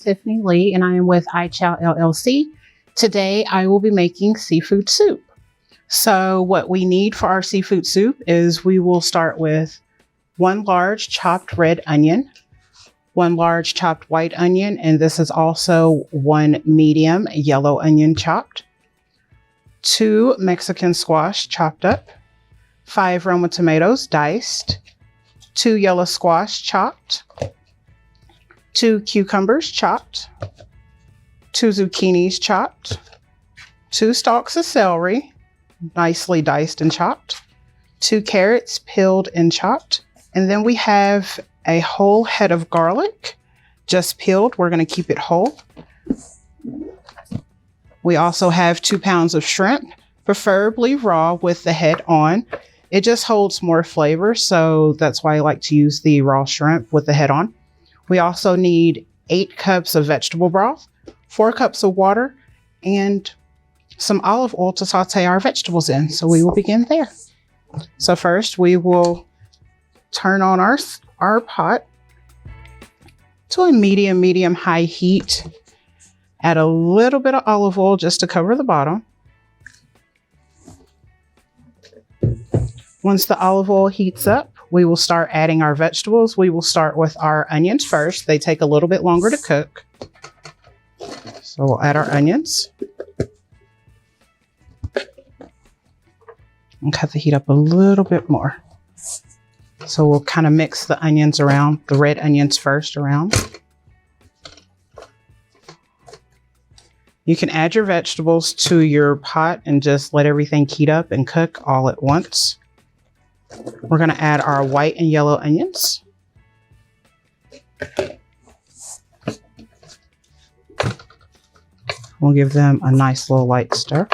Tiffany Lee, and I am with iChow LLC. Today, I will be making seafood soup. So what we need for our seafood soup is we will start with 1 large chopped red onion, 1 large chopped white onion, and this is also 1 medium yellow onion chopped, 2 Mexican squash chopped up, 5 Roma tomatoes diced, 2 yellow squash chopped, 2 cucumbers chopped, 2 zucchinis chopped, 2 stalks of celery, nicely diced and chopped, 2 carrots peeled and chopped, and then we have a whole head of garlic, just peeled. We're going to keep it whole. We also have 2 pounds of shrimp, preferably raw with the head on. It just holds more flavor, so that's why I like to use the raw shrimp with the head on. We also need 8 cups of vegetable broth, 4 cups of water, and some olive oil to saute our vegetables in. So we will begin there. So first we will turn on our pot to a medium high heat. Add a little bit of olive oil just to cover the bottom. Once the olive oil heats up, we will start adding our vegetables. We will start with our onions first. They take a little bit longer to cook. So we'll add our onions. And cut the heat up a little bit more. So we'll kind of mix the onions around, the red onions first around. You can add your vegetables to your pot and just let everything heat up and cook all at once. We're going to add our white and yellow onions. We'll give them a nice little light stir.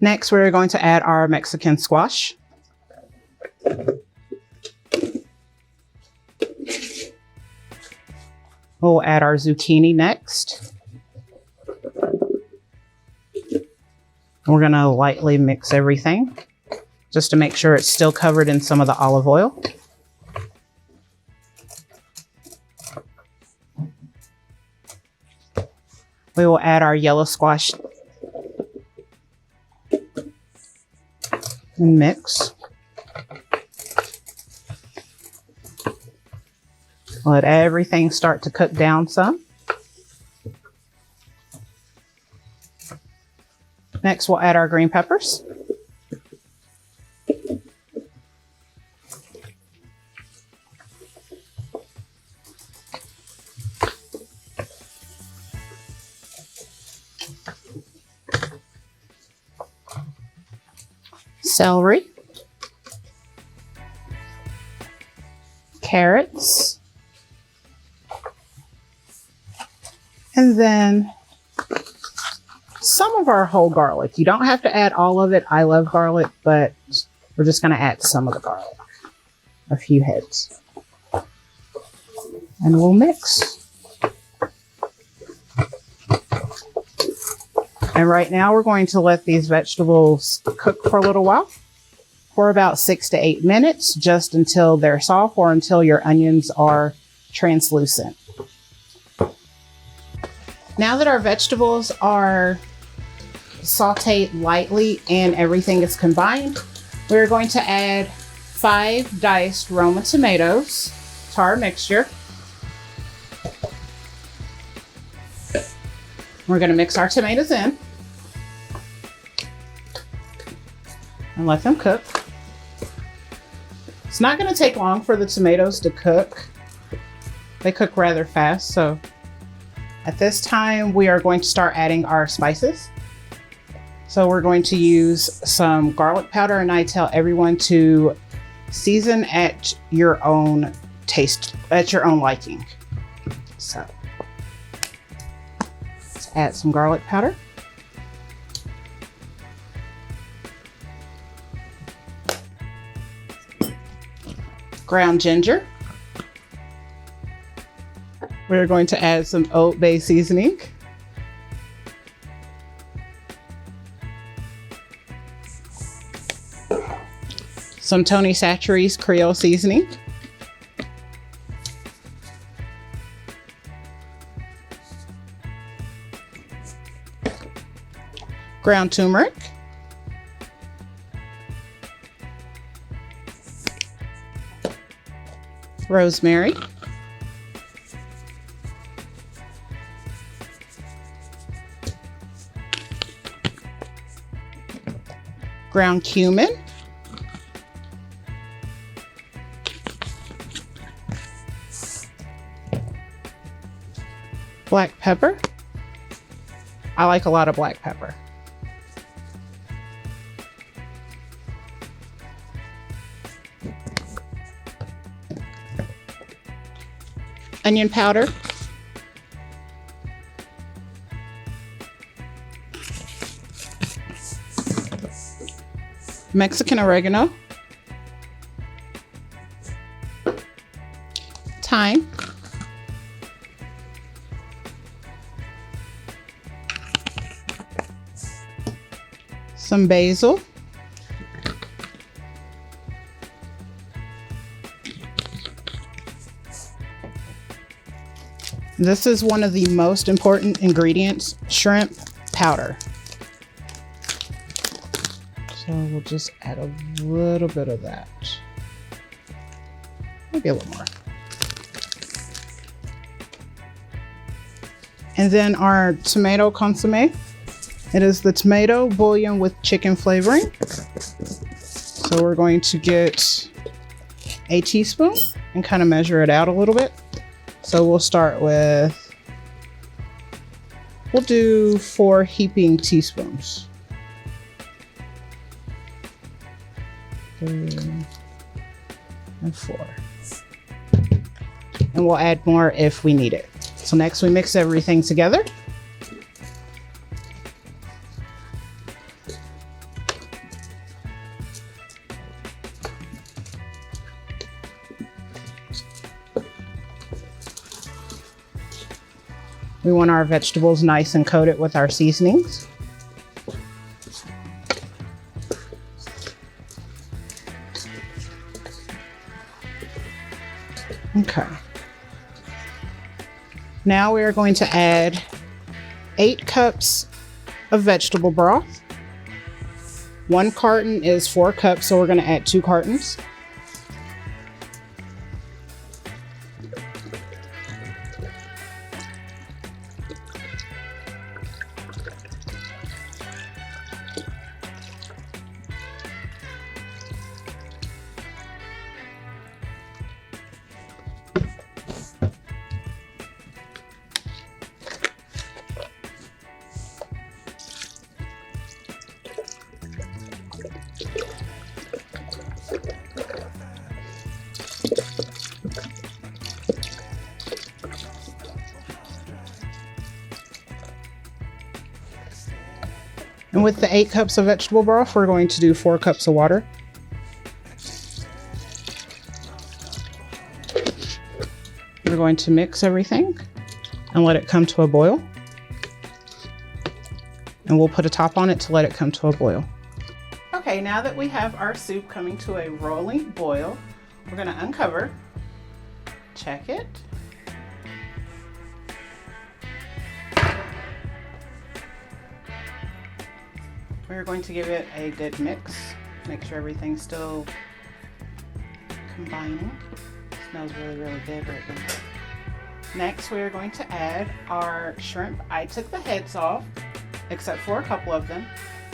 Next, we're going to add our Mexican squash. We'll add our zucchini next. We're going to lightly mix everything just to make sure it's still covered in some of the olive oil. We will add our yellow squash and mix. Let everything start to cook down some. Next, we'll add our green peppers. Celery, carrots, and then some of our whole garlic. You don't have to add all of it. I love garlic, but we're just going to add some of the garlic, a few heads, and we'll mix. And right now we're going to let these vegetables cook for a little while, for about 6 to 8 minutes, just until they're soft or until your onions are translucent. Now that our vegetables are sauteed lightly and everything is combined, we're going to add 5 diced Roma tomatoes to our mixture. We're going to mix our tomatoes in and let them cook. It's not going to take long for the tomatoes to cook. They cook rather fast, so at this time we are going to start adding our spices. So we're going to use some garlic powder, and I tell everyone to season at your own taste, at your own liking. So let's add some garlic powder. Ground ginger. We're going to add some Old Bay seasoning. Some Tony Chachere's Creole seasoning. ground turmeric, rosemary, ground cumin, black pepper. I like a lot of black pepper. Onion powder. Mexican oregano. Thyme. Some basil. This is one of the most important ingredients, shrimp powder. So we'll just add a little bit of that. Maybe a little more. And then our tomato consomme. It is the tomato bouillon with chicken flavoring. So we're going to get a teaspoon and kind of measure it out a little bit. So we'll start with, we'll do 4 heaping teaspoons. 3 and 4. And we'll add more if we need it. So next we mix everything together. We want our vegetables nice and coated with our seasonings. Okay. Now we are going to add 8 cups of vegetable broth. 1 carton is 4 cups, so we're going to add 2 cartons. And with the 8 cups of vegetable broth, we're going to do 4 cups of water. We're going to mix everything and let it come to a boil. And we'll put a top on it to let it come to a boil. Okay, now that we have our soup coming to a rolling boil, we're going to uncover, check it. We're going to give it a good mix. Make sure everything's still combining. It smells really, really good right now. Next, we're going to add our shrimp. I took the heads off, except for a couple of them.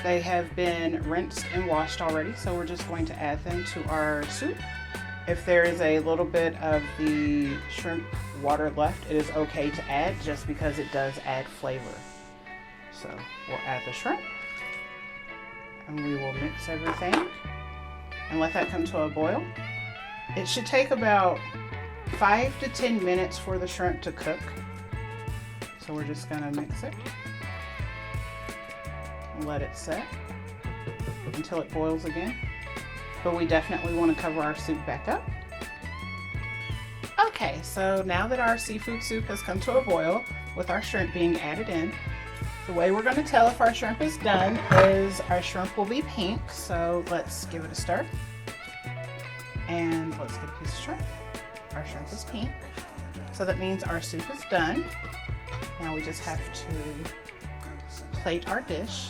They have been rinsed and washed already, so we're just going to add them to our soup. If there is a little bit of the shrimp water left, it is okay to add just because it does add flavor. So we'll add the shrimp. And we will mix everything and let that come to a boil. It should take about 5 to 10 minutes for the shrimp to cook. So we're just gonna mix it and let it set until it boils again. But we definitely want to cover our soup back up. Okay, so now that our seafood soup has come to a boil with our shrimp being added in, the way we're going to tell if our shrimp is done is our shrimp will be pink. So let's give it a stir. And let's get a piece of shrimp. Our shrimp is pink. So that means our soup is done. Now we just have to plate our dish.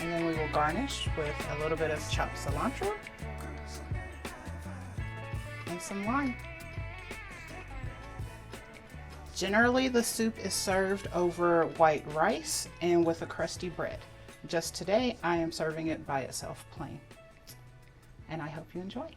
And then we will garnish with a little bit of chopped cilantro and some lime. Generally, the soup is served over white rice and with a crusty bread. Just today, I am serving it by itself plain. And I hope you enjoy.